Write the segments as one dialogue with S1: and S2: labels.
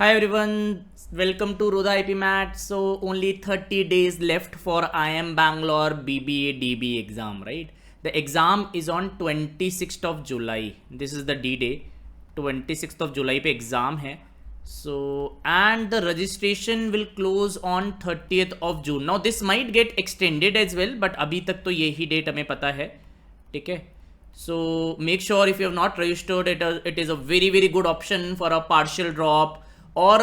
S1: Hi everyone, welcome to Rodha IP Mat. So only 30 days left for IIM Bangalore BBA DB exam, right? The exam is on 26th of July. This is the D day. 26th of July पे exam है. So and the registration will close on 30th of June. Now this might get extended as well, but अभी तक तो यही date हमें पता है, ठीक है? So make sure if you have not registered, it is a very good option for a partial drop, or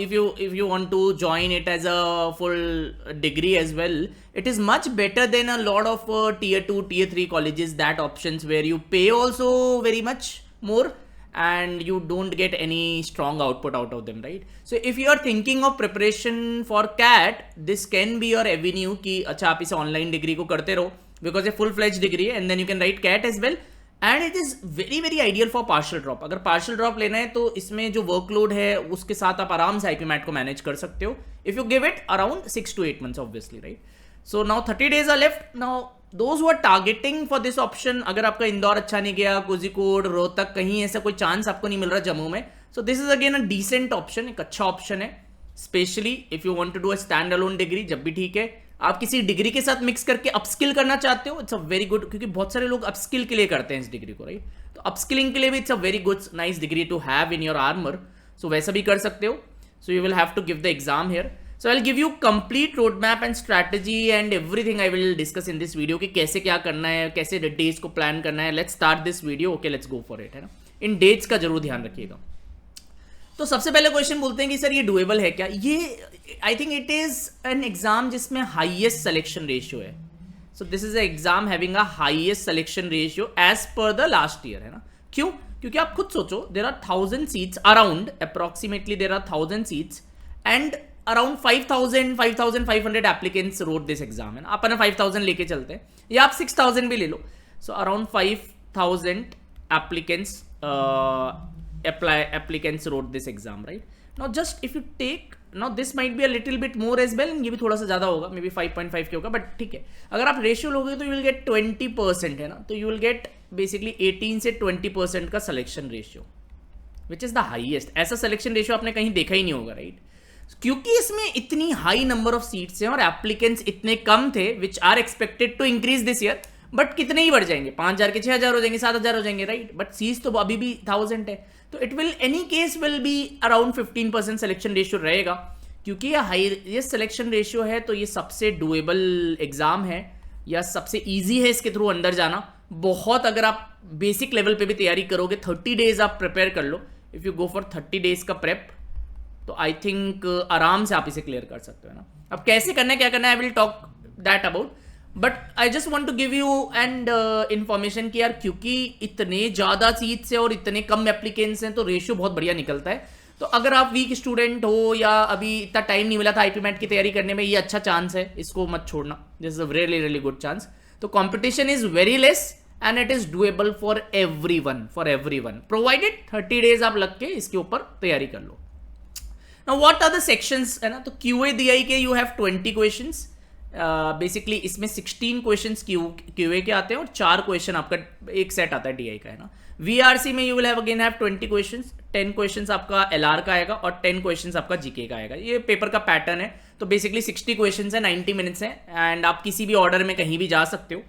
S1: if you want to join it as a full degree as well. It is much better than a lot of tier 2 tier 3 colleges, that options where you pay also very much more and you don't get any strong output out of them, right? So if you are thinking of preparation for CAT, this can be your avenue कि अच्छा आप इसे online degree को करते रहो, because a full-fledged degree है and then you can write CAT as well, and it is very ideal for partial drop. अगर partial drop लेना है तो इसमें जो workload है उसके साथ आप आराम से IP MAT को manage कर सकते हो if you give it around 6 to 8 months obviously, right? So now 30 days are left. Now those who are targeting for this option, अगर आपका इंदौर अच्छा नहीं गया, कोझिकोड, रोहतक, कहीं ऐसा कोई चांस आपको नहीं मिल रहा जम्मू में, so this is again a decent option, एक अच्छा ऑप्शन है, specially if you want to do a standalone degree. जब भी ठीक है आप किसी डिग्री के साथ मिक्स करके अपस्किल करना चाहते हो, इट्स अ वेरी गुड, क्योंकि बहुत सारे लोग अपस्किल के लिए करते हैं इस डिग्री को, राइट? तो अपस्किलिंग के लिए भी it's a very good nice degree to have in your armour. So वैसा भी कर सकते हो. So you will have to give the exam here. So I'll give you complete roadmap and strategy and everything I will discuss in this video कि कैसे क्या करना है, कैसे डेट्स को प्लान करना है. Let's start this video. Okay, let's go for it, है ना? इन डेट्स का जरूर ध्यान रखिएगा. तो सबसे पहले क्वेश्चन बोलते हैं कि सर ये डुएबल है क्या? ये I think it is an exam जिसमें हाईएस्ट सिलेक्शन रेशियो है. So this is a exam having a highest selection ratio as per the last year, है ना? क्यों? क्योंकि आप खुद सोचो, there are 1000 seats around, approximately there are 1000 seats and around 5500 applicants wrote this exam, है ना? अपन 5000 लेके चलते हैं या आप 6000 भी ले लो. So around 5000 applicants applicants wrote this exam, right? Now just if you take, now this might be a little bit more as well, ये भी थोड़ा सा ज़्यादा होगा, मे बी 5.5 के होगा, बट ठीक है. अगर आप रेशियो लोगे तो यू विल गेट 20%, है ना? तो यू विल गेट बेसिकली 18 से 20% का selection ratio, which is the highest. ऐसा सिलेक्शन रेशियो आपने कहीं देखा ही नहीं होगा, राइट? क्योंकि इसमें इतनी हाई नंबर ऑफ सीट्स हैं और एप्लीकेंट्स इतने कम थे, which are expected to increase this year. But कितने ही बढ़ जाएंगे, 5000 के 6000 हो जाएंगे, 7000 हो जाएंगे, राइट? बट सीट्स तो अभी भी 1000 है. तो it will any case will be around 15% selection ratio रहेगा. क्योंकि ये सिलेक्शन रेशियो है तो ये सबसे डुएबल एग्जाम है या सबसे ईजी है इसके थ्रू अंदर जाना. बहुत अगर आप बेसिक लेवल पे भी तैयारी करोगे, 30 डेज आप प्रिपेयर कर लो, if you go for 30 days का प्रेप, तो आई थिंक आराम से आप इसे क्लियर कर सकते हो ना. अब कैसे करना है, क्या करना है, I will talk that about, but I just want to give you and information कि यार क्योंकि इतने ज़्यादा सीट्स हैं और इतने कम एप्लीकेंट्स हैं तो रेशियो बहुत बढ़िया निकलता है. तो अगर आप वीक स्टूडेंट हो या अभी इतना टाइम नहीं मिला था आईपी मैट की तैयारी करने में, ये अच्छा चांस है, इसको मत छोड़ना. This is a really good chance. तो competition is very less and it is doable for everyone, provided 30 days आप लग के इसके ऊपर तैयारी कर लो. Now what are the sections, है ना? तो QA DI के you have 20 questions. बेसिकली इसमें 16 क्वेश्चंस QA के आते हैं और 4 क्वेश्चन आपका एक सेट आता है DI का, है ना? VRC में you will have again have 20 questions, 10 questions आपका LR का आएगा और 10 क्वेश्चंस आपका GK का आएगा. ये पेपर का पैटर्न है. तो बेसिकली 60 क्वेश्चंस है, 90 मिनट्स है एंड आप किसी भी ऑर्डर में कहीं भी जा सकते हो.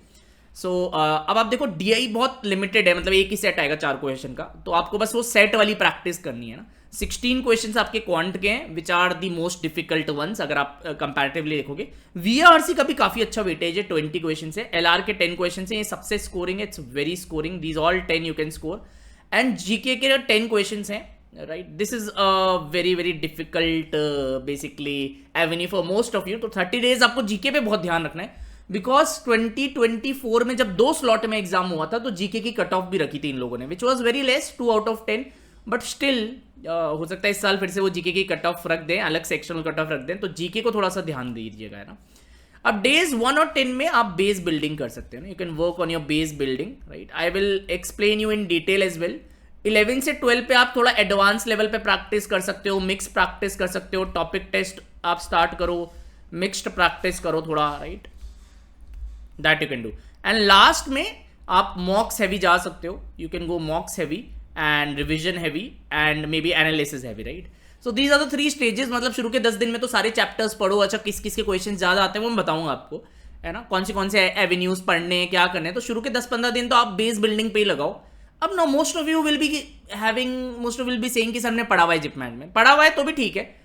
S1: सो अब आप देखो DI बहुत लिमिटेड है, मतलब एक ही सेट आएगा 4 क्वेश्चन का, तो आपको बस वो सेट वाली प्रैक्टिस करनी है ना. 16 क्वेश्चंस आपके क्वांट के हैं which are the most difficult ones अगर आप कंपैरेटिवली देखोगे. VRC का भी काफी अच्छा वेटेज है, 20 क्वेश्चंस है. LR के 10 क्वेश्चंस है, ये सबसे स्कोरिंग है, it's very scoring, these all 10 you can score. And GK के 10 क्वेश्चंस हैं, right? This is a very difficult basically Avenue for most of you. तो 30 डेज आपको GK पे बहुत ध्यान रखना है, बिकॉज 2024 में जब 2 स्लॉट में एग्जाम हुआ था तो GK की कट ऑफ भी रखी थी इन लोगों ने, which was very less, 2 out of 10. But still हो सकता है इस साल फिर से वो GK की कट ऑफ रख दें, अलग सेक्शनल कट ऑफ रख दें, तो GK को थोड़ा सा ध्यान दीजिएगा, है ना? अब डेज 1 और 10 में आप बेस बिल्डिंग कर सकते हो ना. You can work on your base building, right? I will explain you in detail as well. 11 से 12 पे आप थोड़ा एडवांस लेवल पे प्रैक्टिस कर सकते हो, मिक्स प्रैक्टिस कर सकते हो, टॉपिक टेस्ट आप स्टार्ट करो, मिक्स्ड प्रैक्टिस करो थोड़ा, right? That you can do. And last में आप मॉक्स हैवी जा सकते हो, you can go मॉक्स heavy and revision heavy and maybe analysis heavy, right? So these are the 3 stages. मतलब शुरू के 10 दिन में तो सारे चैप्टर्स पढ़ो. अच्छा किस किस के क्वेश्चन ज़्यादा आते हैं वो मैं बताऊंगा आपको, है ना, कौन से एवेन्यूज पढ़ने हैं, क्या करने हैं. तो शुरू के 10-15 दिन तो आप बेस बिल्डिंग पे ही लगाओ. अब know most of you will be saying कि सर ने पढ़ा हुआ है जिपमैट में. पढ़ा हुआ है तो भी ठीक है.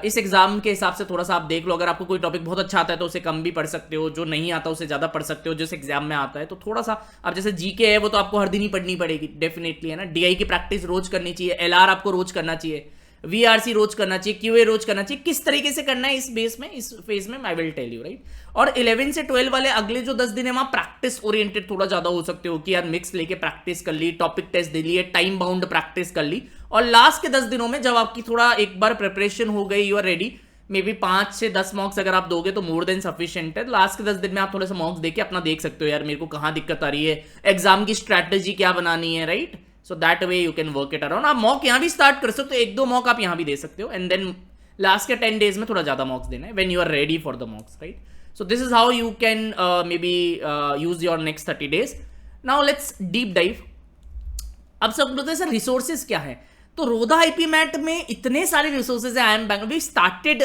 S1: इस एग्जाम के हिसाब से थोड़ा सा आप देख लो. अगर आपको कोई टॉपिक बहुत अच्छा आता है तो उसे कम भी पढ़ सकते हो, जो नहीं आता उसे ज्यादा पढ़ सकते हो. जिस एग्जाम में आता है तो थोड़ा सा, अब जैसे जीके है वो तो आपको हर दिन ही पढ़नी पड़ेगी डेफिनेटली, है ना. डीआई की प्रैक्टिस रोज करनी चाहिए, एलआर आपको रोज करना चाहिए, वीआरसी रोज करना चाहिए, क्यूए रोज करना चाहिए. किस तरीके से करना है इस बेस में, इस फेज में, I will tell you, right. और 11 से 12 वाले अगले जो 10 दिन है वहां प्रैक्टिस ओरिएंटेड थोड़ा ज्यादा हो सकते हो कि यार मिक्स लेके प्रैक्टिस कर ली, टॉपिक टेस्ट दे लिए, टाइम बाउंड प्रैक्टिस कर ली. और लास्ट के 10 दिनों में जब आपकी थोड़ा एक बार प्रिपरेशन हो गई, you are ready, may be 5 से 10 मॉक्स अगर आप दोगे तो मोर देन सफिशिएंट है. लास्ट के 10 दिन में आप थोड़ा सा मॉक्स देके अपना देख सकते हो यार मेरे को कहां दिक्कत आ रही है, एग्जाम की स्ट्रैटेजी क्या बनानी है, right. So that way you can work it around. आप मॉक यहां भी स्टार्ट कर सकते हो, 1-2 मॉक आप यहां भी दे सकते हो, एंड देन लास्ट के 10 डेज में थोड़ा ज्यादा मॉक्स देना है when you are ready for the mocks, right. So this is how you can maybe use your next 30 days. Now let's deep dive. अब सब बोलते हैं सर रिसोर्सेज क्या है. तो रोदा आईपी मैट में इतने सारे रिसोर्सेज है. I M Bangalore, we started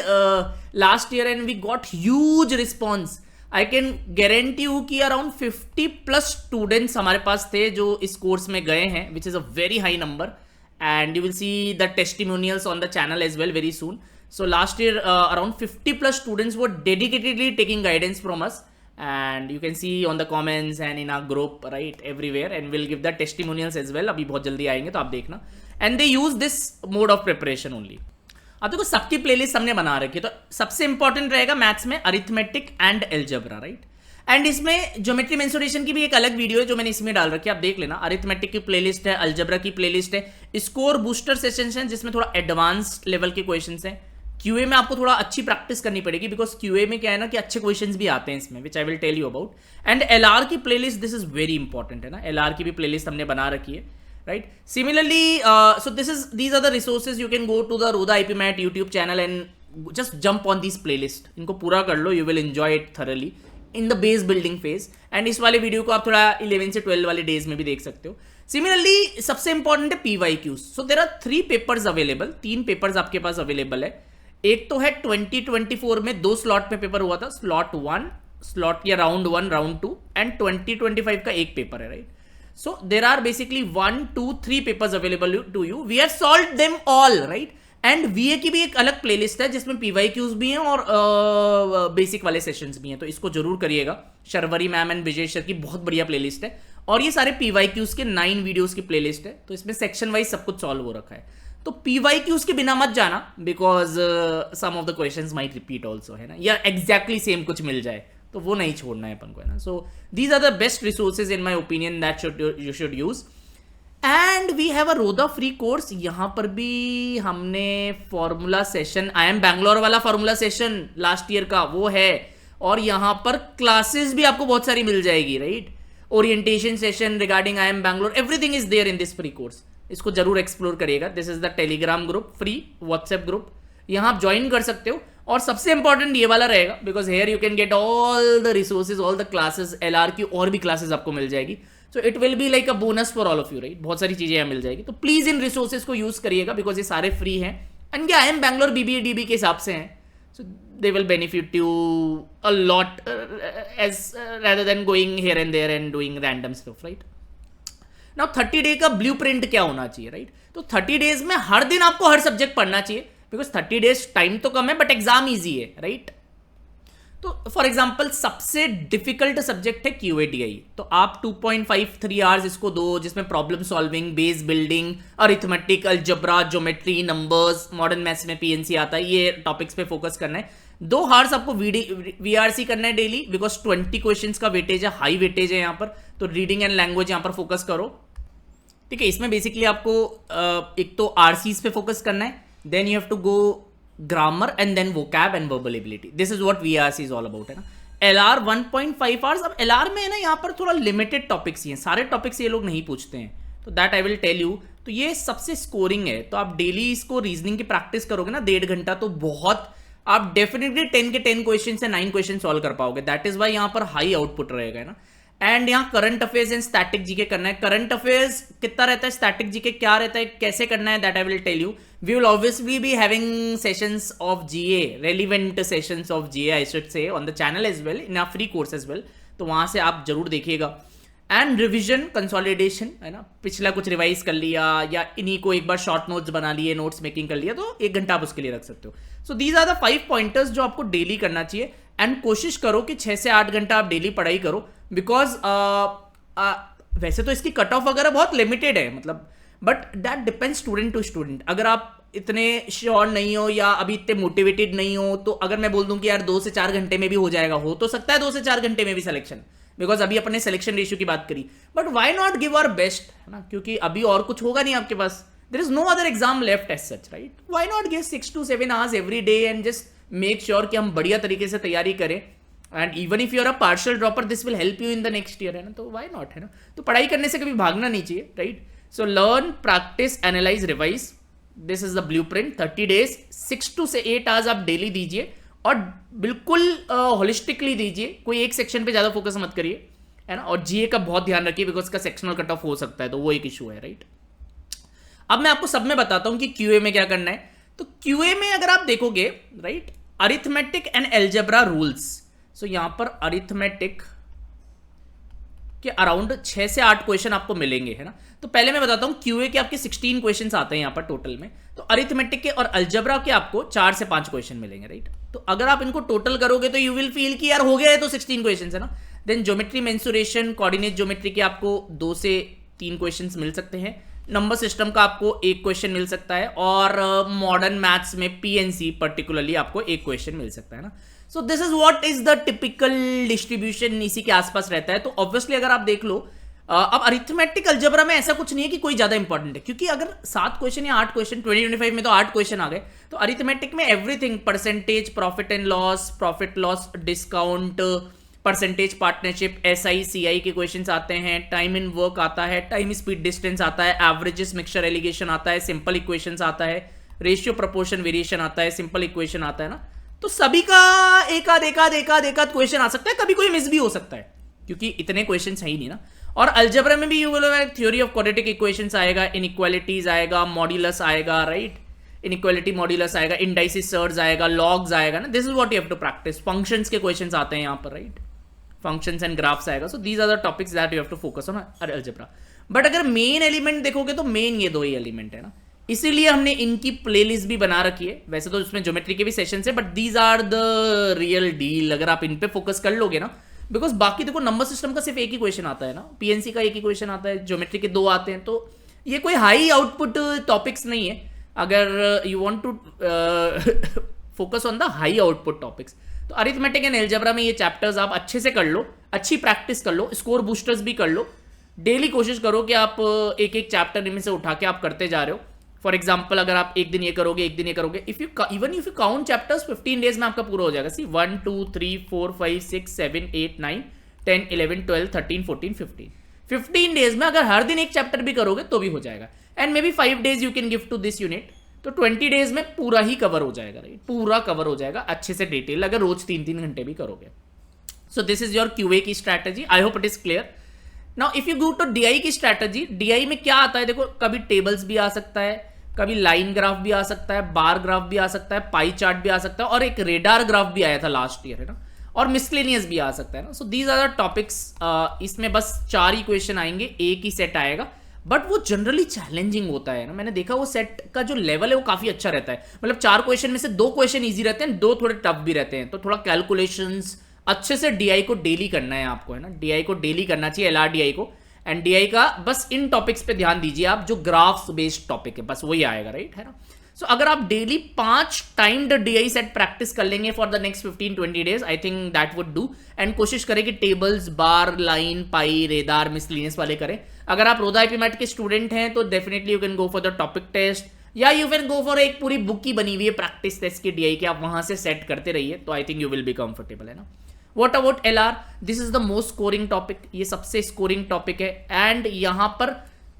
S1: last year and we got huge response. I can guarantee you कि अराउंड 50+ स्टूडेंट्स हमारे पास थे जो इस कोर्स में गए हैं, which is a very high number. And you will see the testimonials on the channel as well very soon. So last year around 50+ students were dedicatedly taking guidance from us, and you can see on the comments and in our group, right, everywhere, and we'll give the testimonials as well. अभी बहुत जल्दी आएंगे तो आप देखना. And they use this mode of preparation only. अब देखो सबकी प्लेलिस्ट हमने बना रखी है. तो सबसे इंपॉर्टेंट रहेगा मैथ्स में arithmetic and algebra, right. And इसमें ज्योमेट्री मेंसुरेशन की भी एक अलग वीडियो है जो मैंने इसमें डाल रखी है, आप देख लेना. अरिथमेटिक की प्लेलिस्ट है, अलजेब्रा की प्लेलिस्ट है, स्कोर बूस्टर सेशंस हैं जिसमें थोड़ा एडवांस्ड लेवल के क्वेश्चंस हैं. क्यूए में आपको थोड़ा अच्छी प्रैक्टिस करनी पड़ेगी बिकॉज क्यूए में क्या है ना कि अच्छे क्वेश्चंस भी आते हैं इसमें, which I will tell you about. And LR की playlist, this is very important, है ना. एलआर की भी प्लेलिस्ट हमने बना रखी है, right. Similarly so these are the resources. You can go to the Rodha IPMAT YouTube channel and just jump on this playlist. इनको पूरा कर लो, you will enjoy it thoroughly in the base building phase. And इस वाले video को आप थोड़ा 11 से 12 वाले डेज में भी देख सकते हो. सिमिलरली सबसे इंपॉर्टेंट है PYQs. So there are 3 papers available. 3 papers आपके पास अवेलेबल है. एक तो है 2024 में 2 स्लॉट में पेपर हुआ था, स्लॉट 1, स्लॉट या राउंड 1, राउंड 2, एंड 2025 का एक पेपर है, right. So there are basically 1, 2, 3 papers available to you. We have solved them all, right. And VA की भी एक अलग प्लेलिस्ट है जिसमें PYQs भी हैं और बेसिक वाले सेशंस भी हैं, तो इसको जरूर करिएगा. Sharvari ma'am and Vijay sir की बहुत बढ़िया प्लेलिस्ट है. और ये सारे PYQs के 9 वीडियोस की प्लेलिस्ट है, तो इसमें सेक्शन वाइज सब कुछ सॉल्व हो रखा है. तो PYQs के बिना मत जाना because some of the questions might repeat also, है ना, या एग्जैक्टली सेम कुछ मिल जाए तो वो नहीं छोड़ना है अपन को, है ना. So these are the best resources in my opinion that you should use. And we have a रोदा फ्री कोर्स. यहां पर भी हमने formula session, I M Bangalore वाला फॉर्मूला सेशन लास्ट ईयर का वो है, और यहां पर क्लासेस भी आपको बहुत सारी मिल जाएगी, right. Orientation session regarding I M Bangalore, everything is there in this free course. इसको जरूर एक्सप्लोर करिएगा. This is the Telegram group, free WhatsApp group. यहां आप ज्वाइन कर सकते हो. और सबसे इंपॉर्टेंट ये वाला रहेगा because here you can get all the resources, all the classes. LR की और भी क्लासेस आपको मिल जाएगी. So it will be like a bonus for all of you, right. बहुत सारी चीजें यहाँ मिल जाएगी. तो प्लीज इन रिसोर्सेज को यूज करिएगा बिकॉज ये सारे फ्री हैं. And I M Bangalore BBA-DB के हिसाब से हैं. सो they will benefit you a lot as rather than going here and there and doing random stuff, right. Now 30 day का ब्लूप्रिंट क्या होना चाहिए, राइट. तो 30 डेज में हर दिन आपको हर सब्जेक्ट पढ़ना चाहिए बिकॉज 30 डेज टाइम तो कम है बट एग्जाम ईजी है, राइट. तो फॉर एग्जाम्पल सबसे डिफिकल्ट सब्जेक्ट है QADI. तो आप 2.53 आवर्स इसको दो जिसमें problem solving, base building, arithmetic, algebra, geometry, numbers, modern maths में PNC आता है, ये टॉपिक्स पे फोकस करना है. 2 आवर्स आपको VRC करना है डेली बिकॉज 20 क्वेश्चंस का वेटेज है, हाई वेटेज है यहाँ पर. तो रीडिंग एंड लैंग्वेज यहाँ पर फोकस करो, ठीक है. इसमें बेसिकली आपको एक तो RCs पे फोकस करना है, then you have to go grammar and then vocab and verbal ability. This is what VRC is all about, है ना. LR 1.5 hours. अब LR में है ना यहाँ पर थोड़ा लिमिटेड टॉपिक्स ही हैं, सारे टॉपिक्स ये लोग नहीं पूछते हैं, तो that I will tell you. तो ये सबसे स्कोरिंग है. तो आप डेली इसको रीजनिंग की प्रैक्टिस करोगे ना 1.5 घंटा, तो बहुत आप डेफिनेटली 10 के 10 क्वेश्चन से 9 क्वेश्चन सॉल्व कर पाओगे. दैट इज वाई यहाँ पर हाई आउटपुट रहेगा, है ना. एंड यहाँ current affairs and static GK करना है। करंट अफेयर्स कितना रहता है, स्टैटिक जीके क्या रहता है, कैसे करना है, that I will tell you. We will obviously be having sessions of GA, relevant sessions of GA I should say, on the channel as well, in a free course as well, तो वहां से आप जरूर देखिएगा। And revision consolidation है ना, पिछला कुछ रिवाइज कर लिया या इन्हीं को एक बार शॉर्ट नोट्स बना लिए, नोट्स मेकिंग कर लिया, तो 1 घंटा आप उसके लिए रख सकते हो। So these are the 5 pointers जो आपको डेली करना चाहिए। एंड कोशिश करो कि 6 से 8 घंटा आप डेली पढ़ाई करो, बिकॉज वैसे तो इसकी कट ऑफ वगैरह बहुत लिमिटेड है, मतलब, but that depends student to student. अगर आप इतने श्योर नहीं हो या अभी इतने मोटिवेटेड नहीं हो, तो अगर मैं बोल दूं कि यार 2 से 4 घंटे में भी हो जाएगा, हो तो सकता है 2 से 4 घंटे में भी सिलेक्शन, बिकॉज अभी अपने सिलेक्शन रेशियो की बात करी, but why not give our best, है ना, क्योंकि अभी और कुछ होगा नहीं आपके पास, there is no other exam left as such, right. Why not give 6 to 7 hours every day and just make sure कि हम बढ़िया तरीके से तैयारी करें। And even if you are a partial dropper, this will help you in the next year, है ना, तो वाई नॉट, है ना। तो पढ़ाई करने से कभी भागना नहीं चाहिए, right. So learn, practice, analyse, revise, this is the blueprint. 30 days 6 to 8 hours आप डेली दीजिए, और बिल्कुल होलिस्टिकली दीजिए, कोई एक सेक्शन पे ज्यादा फोकस मत करिए, है ना। और जीए का बहुत ध्यान रखिए, बिकॉज का सेक्शनल कट ऑफ हो सकता है, तो वो एक इशू है, राइट। अब मैं आपको सब में बताता हूं कि क्यूए में क्या करना है। तो क्यूए में अगर आप देखोगे, right, arithmetic and algebra rules. So यहां पर अरिथमेटिक के अराउंड 6 से 8 क्वेश्चन आपको मिलेंगे, है ना। तो पहले मैं बताता हूं क्यूए के आपके 16 क्वेश्चंस आते हैं यहां पर टोटल में, तो अरिथमेटिक के और अलजेब्रा के आपको 4 से 5 क्वेश्चन मिलेंगे, राइट। तो अगर आप इनको टोटल करोगे तो यू विल फील कि यार हो गया है तो 16 क्वेश्चंस, है ना। Then geometry, mensuration, coordinate geometry के आपको 2 से 3 क्वेश्चंस मिल सकते हैं। नंबर सिस्टम का आपको 1 क्वेश्चन मिल सकता है, और मॉडर्न मैथ्स में पीएनसी पर्टिकुलरली आपको 1 क्वेश्चन मिल सकता है ना। सो this is what is the typical distribution, इसी के आसपास रहता है। तो ऑब्वियसली अगर आप देख लो, अब अरिथमेटिक अलजेब्रा में ऐसा कुछ नहीं है कि कोई ज्यादा इंपॉर्टेंट है, क्योंकि अगर 7 क्वेश्चन या 8 क्वेश्चन 2025 में तो 8 क्वेश्चन आ गए, तो अरिथमेटिक में everything, percentage, profit and loss, profit loss discount, percentage partnership, SI CI के क्वेश्चंस आते हैं, टाइम इन वर्क आता है, टाइम स्पीड डिस्टेंस आता है, एवरेजेस मिक्सचर एलिगेशन आता है, सिंपल इक्वेशंस आता है, रेशियो प्रोपोर्शन वेरिएशन आता है, सिंपल इक्वेशन आता है ना। तो सभी का एक आध क्वेश्चन आ सकता है, कभी कोई मिस भी हो सकता है, क्योंकि इतने क्वेश्चन है ही नहीं ना। और अलजेब्रा में भी you will have theory of quadratic equations आएगा, इनइक्वालिटीज आएगा, मॉड्यूलस आएगा, राइट, इनइक्वालिटी मॉड्यूलस आएगा, इंडाइसिस सर्ज आएगा, लॉग्स आएगा ना। This is what you have to practice. Functions के क्वेश्चंस आते हैं यहाँ पर, राइट, फंक्शंस एंड ग्राफ्स आएगा। So these are the topics that you have to focus on algebra. But अगर मेन एलिमेंट देखोगे तो मेन ये 2 ही एलिमेंट है ना, इसीलिए हमने इनकी प्लेलिस्ट भी बना रखी है। वैसे तो उसमें ज्योमेट्री के भी सेशंस है, but these are the real deal अगर आप इन पे फोकस कर लोगे ना। बिकॉज बाकी देखो, नंबर सिस्टम का सिर्फ 1 ही क्वेश्चन आता है ना, पीएनसी का 1 ही क्वेश्चन आता है, ज्योमेट्री के 2 आते हैं, तो ये कोई हाई आउटपुट टॉपिक्स नहीं है। अगर you want to focus on the high output topics, तो अरिथमेटिक एंड अलजेब्रा में ये चैप्टर्स आप अच्छे से कर लो, अच्छी प्रैक्टिस कर लो, स्कोर बूस्टर्स भी कर लो। डेली कोशिश करो कि आप एक चैप्टर इनमें से उठा के आप करते जा रहे हो। फॉर एग्जाम्पल, अगर आप एक दिन ये करोगे, एक दिन ये करोगे, if you count chapters 15 days में आपका पूरा हो जाएगा। सी 1 2 3 4 5 6 7 8 9 10 11 12 13 14 15 डेज में अगर हर दिन एक चैप्टर भी करोगे तो भी हो जाएगा। And may B 5 days you can give to this unit, तो 20 डेज में पूरा ही कवर हो जाएगा, राइट, पूरा कवर हो जाएगा अच्छे से डिटेल, अगर रोज 3-3 घंटे भी करोगे। So this is your QA की strategy. I hope it is clear. Now if you go to DI की स्ट्रैटेजी, डीआई में क्या आता है देखो, कभी टेबल्स भी आ सकता है, कभी लाइन ग्राफ भी आ सकता है, बार ग्राफ भी आ सकता है, पाई चार्ट भी आ सकता है, और एक रेडार ग्राफ भी आया था लास्ट ईयर, है ना, और मिसलेनियस भी आ सकता है ना। So these are the topics. इसमें बस 4 ही क्वेश्चन आएंगे, एक ही सेट आएगा, बट वो जनरली चैलेंजिंग होता है ना। मैंने देखा वो सेट का जो लेवल है वो काफी अच्छा रहता है, मतलब 4 क्वेश्चन में से 2 क्वेश्चन ईजी रहते हैं, 2 थोड़े टफ भी रहते हैं, तो थोड़ा कैलकुलेशंस अच्छे से डीआई को डेली करना है आपको, है ना, डीआई को डेली करना चाहिए, एलआरडीआई को। एंड डीआई का बस इन टॉपिक्स पे ध्यान दीजिए आप, जो ग्राफ्स बेस्ड टॉपिक है, बस वही आएगा, राइट, है ना। सो अगर आप daily 5 timed DI set practice कर लेंगे for the next 15-20 days, I think that would do. And कोशिश करें कि टेबल्स, बार, लाइन, पाई, रेदार, मिसलिनियस वाले करें। अगर आप रोदा आईपीमैट के स्टूडेंट हैं तो definitely you can go for the topic test, या यू कैन गो फॉर एक पूरी बुक की बनी हुई है प्रैक्टिस टेस्ट की डीआई की, आप वहां से सेट करते रहिए, तो I think you will be comfortable, है ना। What about LR? This is the most scoring topic. ये सबसे स्कोरिंग टॉपिक है, एंड यहां पर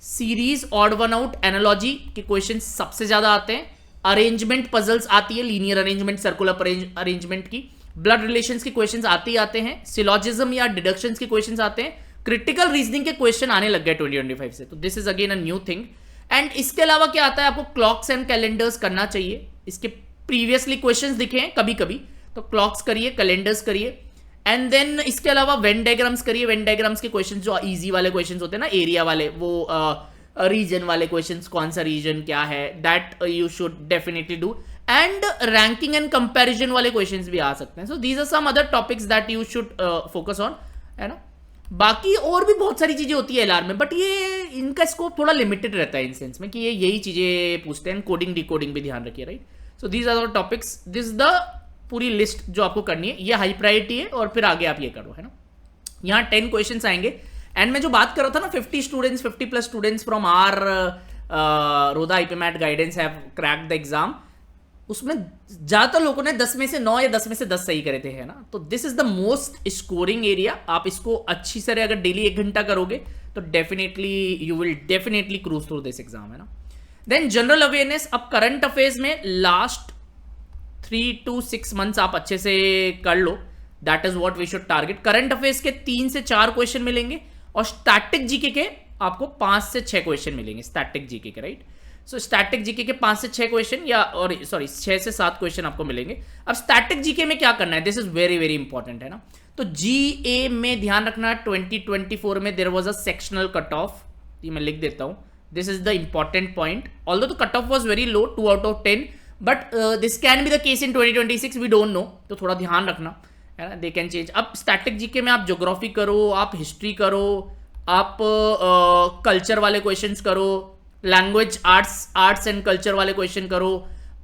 S1: series, odd one out, analogy के क्वेश्चन सबसे ज्यादा आते हैं। अरेंजमेंट पजल्स आती है, लीनियर अरेंजमेंट, सर्कुलर अरेंजमेंट की, ब्लड रिलेशंस के क्वेश्चंस आते ही आते हैं, सिलॉजिज्म या डिडक्शंस के क्वेश्चंस आते हैं, क्रिटिकल रीजनिंग के क्वेश्चन आने लग गए 2025 से, तो this is again a new thing. And इसके अलावा क्या आता है, आपको क्लॉक्स एंड कैलेंडर्स करना चाहिए। इसके प्रीवियसली क्वेश्चंस दिखे हैं कभी कभी, तो क्लॉक्स करिए, कैलेंडर्स करिए। एंड देन इसके अलावा वेन डायग्राम्स करिए। वेन डायग्राम्स के क्वेश्चंस जो इजी वाले क्वेश्चंस होते हैं ना, एरिया वाले, वो रीजन वाले क्वेश्चंस, कौन सा रीजन क्या है, that you should definitely do. And ranking and comparison वाले क्वेश्चंस भी आ सकते हैं। So these are some other topics that you should focus on, है ना। बाकी और भी बहुत सारी चीजें होती है एलआर में, बट ये इनका स्कोप थोड़ा लिमिटेड रहता है इन सेंस में कि ये यही चीजें पूछते हैं। कोडिंग डिकोडिंग भी ध्यान रखिए, right. So these are the topics, this is the पूरी लिस्ट जो आपको करनी है। ये हाई प्रायोरिटी है और फिर आगे आप ये करो, है ना। यहाँ 10 क्वेश्चंस आएंगे। एंड मैं जो बात कर रहा था ना, 50 स्टूडेंट्स, 50+ स्टूडेंट्स फ्रॉम आर रोदा IPMAT guidance have cracked the exam, उसमें ज्यादातर लोगों ने 10 में से 9 या 10 में से 10 सही करे थे, है ना। तो this is the most scoring area. आप इसको अच्छी तरह अगर डेली 1 घंटा करोगे तो definitely you will definitely cruise through this exam, है ना। Then general awareness. अब करंट अफेयर्स में लास्ट 3 to 6 मंथ्स आप अच्छे से कर लो, that is what we should target. Current affairs के 3 से 4 क्वेश्चन मिलेंगे और स्टैटिक जीके के आपको 5 से 6 क्वेश्चन मिलेंगे, स्टैटिक जीके के, राइट। सो स्टैटिक जीके के 5 से 6 क्वेश्चन, या और सॉरी 6 से 7 क्वेश्चन आपको मिलेंगे। अब स्टैटिक जीके में क्या करना है, this is very very important, है ना। तो जीए में ध्यान रखना, 2024 में there was a sectional cut off, ये मैं लिख देता हूं, this is the important point. Although the cut off was very low, 2 out of 10, but this can be the case in 2026, we don't know, तो थोड़ा ध्यान रखना, है ना, दे कैन चेंज। अब स्टैटिक जीके में आप ज्योग्राफी करो, आप हिस्ट्री करो, आप कल्चर वाले क्वेश्चंस करो, लैंग्वेज आर्ट्स एंड कल्चर वाले क्वेश्चन करो,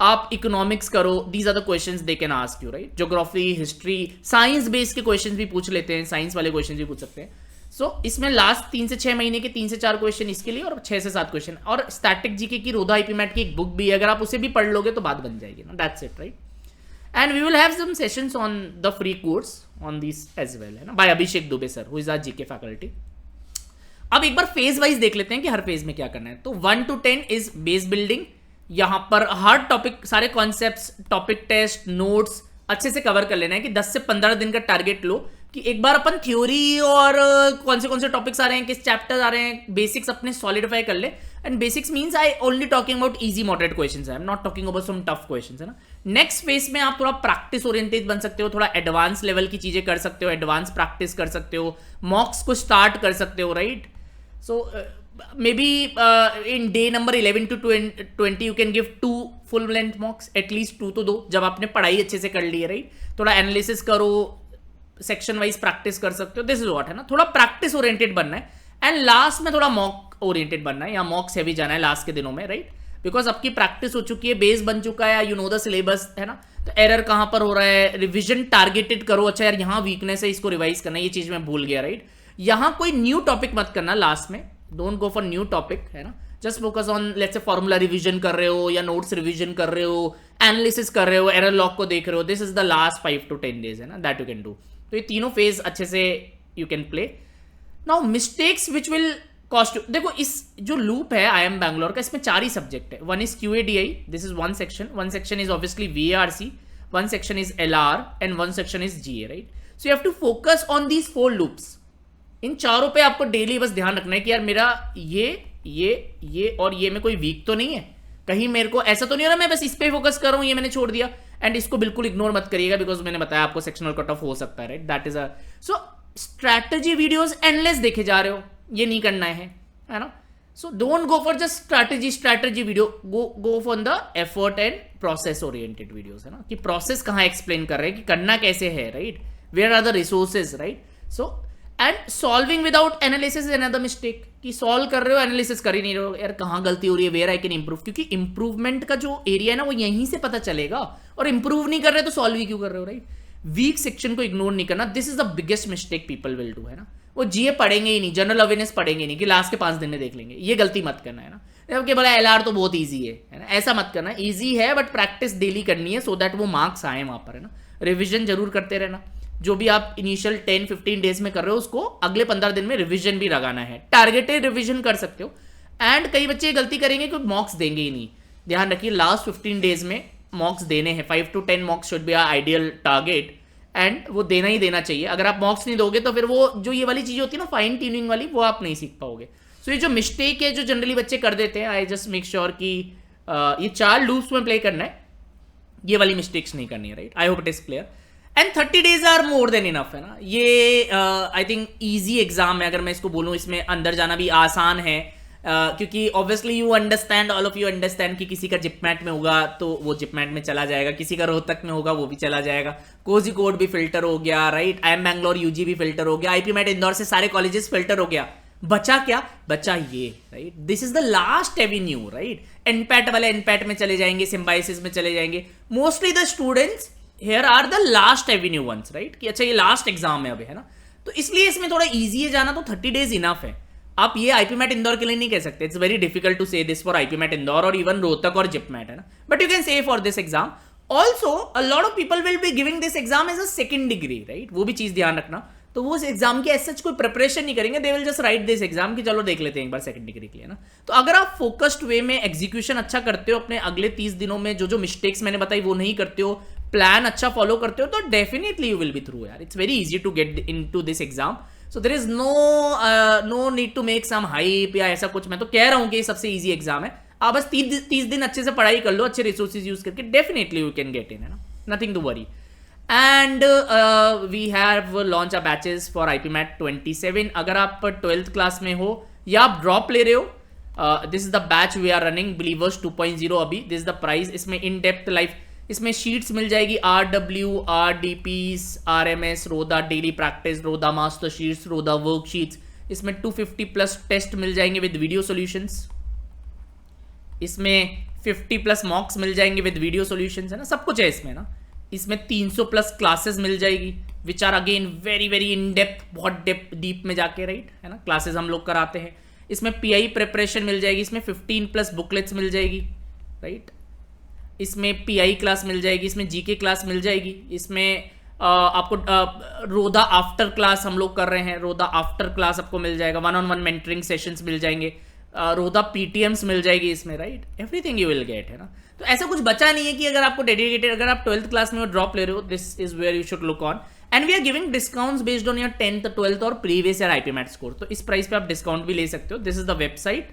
S1: आप इकोनॉमिक्स करो, these are the questions they can ask you, right. Geography, history, science based के क्वेश्चंस भी पूछ लेते हैं, साइंस वाले क्वेश्चन भी पूछ सकते हैं। सो इसमें लास्ट 3 से 6 महीने के 3 से 4 क्वेश्चन इसके लिए और 6 से 7 क्वेश्चन। और स्टैटिक जीके की रोदा आईपीमैट की एक बुक भी है, अगर आप उसे भी पढ़ लोगे तो बात बन जाएगी ना, that's it, right. And we will have some sessions on the free course on this as well, है ना, by Abhishek Dubey sir, who is our GK faculty. अब एक बार फेज वाइज देख लेते हैं कि हर फेज में क्या करना है। तो 1 to 10 इज बेस बिल्डिंग। यहां पर हर टॉपिक, सारे कॉन्सेप्ट्स, टॉपिक टेस्ट, नोट्स अच्छे से कवर कर लेना है कि 10 से 15 दिन का टारगेट लो कि एक बार अपन थ्योरी और कौन से टॉपिक्स आ रहे हैं, किस चैप्टर्स आ रहे हैं, बेसिक्स अपने सॉलिडिफाई कर ले। And basics means I only talking about easy moderate questions, I am not talking about some tough questions, है ना। नेक्स्ट फेज में आप थोड़ा प्रैक्टिस ओरिएंटेड बन सकते हो, थोड़ा एडवांस लेवल की चीजें कर सकते हो, एडवांस प्रैक्टिस कर सकते हो, मॉक्स को स्टार्ट कर सकते हो, right. So maybe in day number 11 to 20 you can give 2 full length mocks, at least 2 तो दो, जब आपने पढ़ाई अच्छे से कर ली है, राइट। थोड़ा एनालिसिस करो, सेक्शन वाइज प्रैक्टिस कर सकते हो, दिस इज व्हाट, है ना। थोड़ा प्रैक्टिस ओरिएंटेड बनना है एंड लास्ट में थोड़ा मॉक ओरिएंटेड बनना है, या मॉक्स हैवी जाना है लास्ट के दिनों में, राइट। बिकॉज आपकी प्रैक्टिस हो चुकी है, बेस बन चुका है, यू नो द सिलेबस, है ना। तो एरर कहां पर हो रहा है, रिविजन टारगेटेड करो, अच्छा यार यहाँ वीकनेस है, इसको रिवाइज करना है, ये चीज मैं भूल गया, राइट। यहां कोई न्यू टॉपिक मत करना लास्ट में, don't go for new topic, है ना। Just focus on, let's say formula revision कर रहे हो या नोट्स रिवीजन कर रहे हो, एनालिसिस कर रहे हो, एरर लॉग को देख रहे हो, this is the last 5 to 10 days, है ना, दैट यू कैन डू। तो ये तीनों फेज अच्छे से you can play. Now mistakes which will cost you, देखो इस जो लूप है IIM बैंगलोर का, इसमें 4 ही सब्जेक्ट है। 1 is QADI, this is 1 section, 1 section is obviously VARC, 1 section is LR and 1 section is GA, right। So you have to focus on these 4 loops। इन चारों पे आपको डेली बस ध्यान रखना है कि यार मेरा ये और ये में कोई वीक तो नहीं है, कहीं मेरे को ऐसा तो नहीं हो रहा मैं बस इस पे फोकस कर रहा हूं, ये मैंने छोड़ दिया। एंड इसको बिल्कुल इग्नोर मत करिएगा, बिकॉज मैंने बताया आपको सेक्शनल कट ऑफ हो सकता है, right. That is a so strategy videos endless देखे जा रहे हो, ये नहीं करना है ना। So don't go for just strategy video, go for the effort and process oriented videos, है ना, कि प्रोसेस कहां एक्सप्लेन कर रहे हैं, कि करना कैसे है, right, where are the resources, right. So and solving without analysis is another mistake, कि सॉल्व कर रहे हो, एनालिसिस कर ही नहीं रहे हो, यार कहां गलती हो रही है, वेयर आई कैन इंप्रूव, क्योंकि इंप्रूवमेंट का जो एरिया है ना वो यहीं से पता चलेगा, और इंप्रूव नहीं कर रहे तो सॉल्व ही क्यों कर रहे हो, राइट। वीक सेक्शन को इग्नोर नहीं करना, this is the biggest mistake people will do, है ना। वो जीए पढ़ेंगे ही नहीं, जनरल अवेयरनेस पढ़ेंगे नहीं कि लास्ट के 5 दिन में देख लेंगे, ये गलती मत करना, है ना। जबकि बोला LR तो बहुत ईजी है ना, ऐसा मत करना, ईजी है बट प्रैक्टिस डेली करनी है, सो दैट वो मार्क्स आए वहां पर, है ना। रिविजन जरूर करते रहना, जो भी आप इनिशियल 10-15 डेज में कर रहे हो उसको अगले 15 दिन में रिवीजन भी लगाना है, टारगेटेड रिवीजन कर सकते हो। एंड कई बच्चे गलती करेंगे कि मॉक्स देंगे ही नहीं, ध्यान रखिए लास्ट 15 डेज में मॉक्स देने हैं, 5 to 10 मॉक्स should be ideal target. And वो देना ही देना चाहिए। अगर आप मॉक्स नहीं दोगे तो फिर वो जो ये वाली चीज़ होती है ना फाइन ट्यूनिंग वाली, वो आप नहीं सीख पाओगे। सो ये जो मिस्टेक है जो जनरली बच्चे कर देते हैं, आई जस्ट मेक श्योर कि ये 4 लूप्स में प्ले करना है, ये वाली मिस्टेक्स नहीं करनी है, right. I hope it is clear. And 30 days are more than enough, है ना। ये आई थिंक ईजी एग्जाम है, अगर मैं इसको बोलूँ, इसमें अंदर जाना भी आसान है, क्योंकि obviously you understand, all of you understand कि किसी का जिपमैट में होगा तो वो जिपमैट में चला जाएगा, किसी का रोहतक में होगा वो भी चला जाएगा, कोझिकोड भी फिल्टर हो गया, राइट, IIM बैंगलोर यूजी भी फिल्टर हो गया, IPMET इंदौर से सारे कॉलेजेस फिल्टर हो गया, बचा क्या, बचा ये, right. This is the last avenue, right. NPAT वाले एनपैट में चले जाएंगे, सिम्बाइसिस में चले जाएंगे, mostly the students here are the last avenue ones, right, कि अच्छा ये लास्ट एग्जाम है अभी, है ना। तो इसलिए इसमें थोड़ा इजी है जाना, तो 30 days इनफ है। आप ये IPMET इंदौर के लिए नहीं कह सकते, it's very difficult to say this for IPMET Indore और इवन रोहतक और जिपमैट, है ना, but you can say for this exam. Also a lot of people will be giving this exam as a second degree, right, वो भी चीज ध्यान रखना। तो वो उस एग्जाम की ऐसा कोई प्रिपरेशन नहीं करेंगे, they will just right this exam कि चलो देख लेते हैं एक बार सेकंड डिग्री के लिए ना। तो अगर आप फोकस्ड वे में एग्जीक्यूशन अच्छा करते हो, अपने अगले 30 दिनों में जो जो मिस्टेक्स मैंने बताई वो नहीं करते हो, प्लान अच्छा फॉलो करते हो, तो definitely you will be through यार। It's very easy to get into this exam, so there is no need to make some hype या ऐसा कुछ। मैं तो कह रहा हूं कि ये सबसे इजी एग्जाम है, आप बस 30 दिन अच्छे से पढ़ाई कर लो, अच्छे रिसोर्सेज यूज करके, definitely you can get in, है ना, nothing to worry. And we have launch a batches for IPMET 27। अगर आप 12th क्लास में हो या आप ड्रॉप ले रहे हो, this is the batch we are running, believers 2.0 अभी, दिस इज द प्राइस। इसमें इन डेप्थ लाइफ, इसमें शीट्स मिल जाएगी, RW, RDPs, RMS, Rodha daily practice, Rodha master sheets, Rodha worksheets. इसमें 250+ टेस्ट मिल जाएंगे विद वीडियो सॉल्यूशंस, इसमें 50+ मॉक्स मिल जाएंगे विद वीडियो सॉल्यूशंस, है ना, सब कुछ है इसमें ना। इसमें 300+ क्लासेस मिल जाएगी which are again very very in depth, बहुत डेप्थ डीप में जाके, राइट, है ना, क्लासेस हम लोग कराते हैं। इसमें PI प्रिपरेशन मिल जाएगी, इसमें 15+ बुकलेट्स मिल जाएगी, राइट। इसमें PI क्लास मिल जाएगी, इसमें GK क्लास मिल जाएगी, इसमें आपको रोदा आफ्टर क्लास हम लोग कर रहे हैं, रोदा आफ्टर क्लास आपको मिल जाएगा, 1-on-1 मेंटरिंग सेशंस मिल जाएंगे, रोदा PTMs मिल जाएगी इसमें, right, everything you will get, है ना। तो ऐसा कुछ बचा नहीं है कि अगर आपको डेडिकेटेड, अगर आप 12th क्लास में ड्रॉप ले रहे हो, this is where you should look on. And we are giving discounts based on your 10th, 12th और प्रीवियस ईयर IPMET स्कोर, तो इस प्राइस पे आप डिस्काउंट भी ले सकते हो। This is the website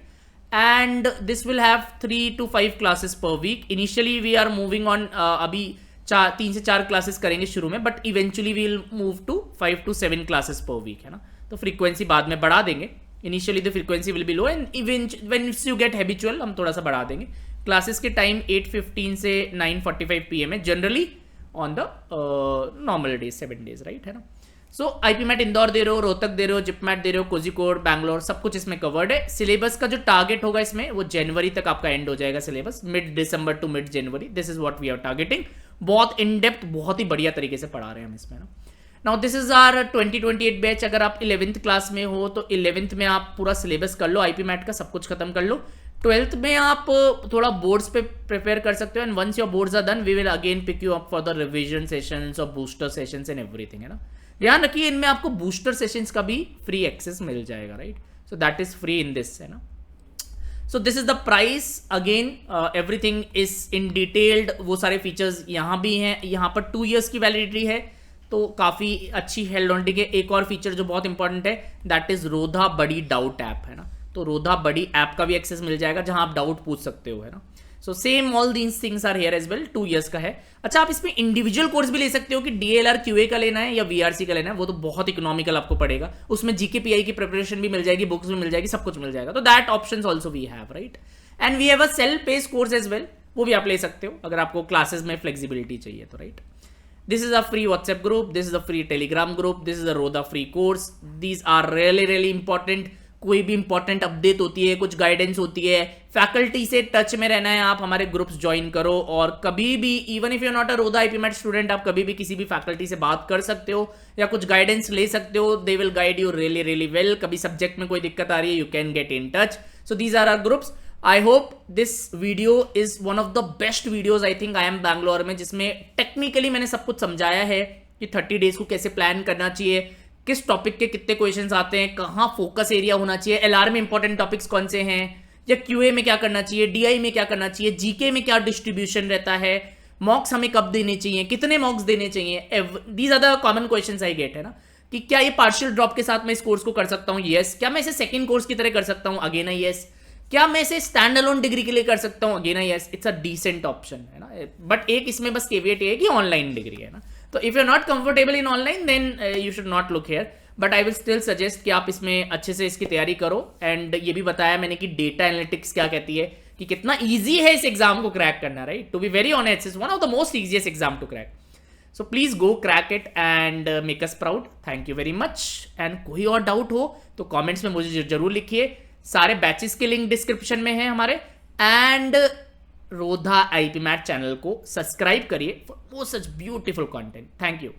S1: and this will have 3 to 5 classes per week. Initially we are moving on, अभी 3 से 4 क्लासेस करेंगे शुरू में, but eventually we will move to 5 to 7 classes per week, है ना। तो फ्रीक्वेंसी बाद में बढ़ा देंगे, initially the frequency will be low and when you get habitual हम थोड़ा सा बढ़ा देंगे। क्लासेस के टाइम 8:15 से 9:45 PM है generally on the normal days, 7 days, right, है ना। सो IPMET इंदौर दे रहे हो, रोहतक दे रहे हो, जिपमैट दे रहे हो, कोझिकोड, बैंगलोर, सब कुछ इसमें कवर्ड है। सिलेबस का जो टारगेट होगा इसमें वो जनवरी तक आपका एंड हो जाएगा syllabus, mid December to mid January, this is what we are targeting. बहुत इन डेप्थ, बहुत ही बढ़िया तरीके से पढ़ा रहे हैं हम इसमें ना। Now this is our 2028 batch. अगर आप 11th क्लास में हो तो 11th में आप पूरा सिलेबस कर लो, IPMET का सब कुछ खत्म कर लो। 12th में आप थोड़ा बोर्ड्स पे प्रिपेयर कर सकते हो and once your boards are done we will again pick you up for the revision sessions और बूस्टर सेशंस एंड एवरीथिंग, है ना। ध्यान रखिए इनमें आपको बूस्टर सेशंस का भी फ्री एक्सेस मिल जाएगा, right, so that is free in this, है ना। सो this is the price, again everything is in detailed, वो सारे फीचर्स यहाँ भी हैं। यहाँ पर 2 years की वैलिडिटी है, तो काफ़ी अच्छी हेल्ड ऑन। ठीक है, एक और फीचर जो बहुत इंपॉर्टेंट है दैट इज रोधा बड़ी डाउट ऐप, है ना। तो रोधा बड़ी ऐप का भी एक्सेस मिल जाएगा जहां आप डाउट पूछ सकते हो, है ना। So same all these things are here as well, 2 years का है। अच्छा, आप इसमें इंडिविजुअल कोर्स भी ले सकते हो कि DLR QA का लेना है या VRC का लेना है, वो तो बहुत इकोनॉमिकल आपको पड़ेगा। उसमें GK PI की प्रिपरेशन भी मिल जाएगी, बुक्स भी मिल जाएगी, सब कुछ मिल जाएगा। तो that options also we have, right. And we have a self pace course as well, वो भी आप ले सकते हो अगर आपको क्लासेस में फ्लेक्सिबिलिटी चाहिए तो, right. This is a free WhatsApp group, this is a free Telegram group, this is a Roda free course. These are really important. कोई भी इंपॉर्टेंट अपडेट होती है, कुछ गाइडेंस होती है, फैकल्टी से टच में रहना है, आप हमारे ग्रुप्स ज्वाइन करो। और कभी भी even if you not a रोदा IPMET स्टूडेंट, आप कभी भी किसी भी फैकल्टी से बात कर सकते हो या कुछ गाइडेंस ले सकते हो, they will guide you really well. कभी सब्जेक्ट में कोई दिक्कत आ रही है, you can get in touch. So these are our groups. I hope this video is one of the best videos I think IIM Bangalore में, जिसमें टेक्निकली मैंने सब कुछ समझाया है कि 30 days को कैसे प्लान करना चाहिए, किस टॉपिक के कितने क्वेश्चंस आते हैं, कहाँ फोकस एरिया होना चाहिए, LR में इंपॉर्टेंट टॉपिक्स कौन से हैं, या QA में क्या करना चाहिए, DI में क्या करना चाहिए, GK में क्या डिस्ट्रीब्यूशन रहता है, मॉक्स हमें कब देने चाहिए, कितने मॉक्स देने चाहिए, these are the common questions I get, है ना, कि क्या ये पार्शियल ड्रॉप के साथ मैं इस कोर्स को कर सकता हूँ, यस। क्या मैं इसे सेकंड कोर्स की तरह कर सकता हूँ, अगेन आई यस। क्या मैं इसे स्टैंड अलोन डिग्री के लिए कर सकता हूँ, again I yes. It's a decent option, है ना, बट एक इसमें बस केविएट ये है कि ऑनलाइन डिग्री है ना, तो if you are not comfortable in online then you should not look here, but I will still suggest कि आप इसमें अच्छे से इसकी तैयारी करो। एंड ये भी बताया मैंने कि डेटा एनालिटिक्स क्या कहती है, कि कितना ईजी है इस एग्जाम को क्रैक करना, right, to be very honest is one of the most easiest exam to crack. So please go crack it and make us proud. Thank you very much. And कोई और doubt हो तो comments में मुझे जरूर लिखिए। सारे बैचेस के लिंक डिस्क्रिप्शन में है हमारे, एंड रोधा आईपी मैथ चैनल को सब्सक्राइब करिए for more such beautiful content. Thank you.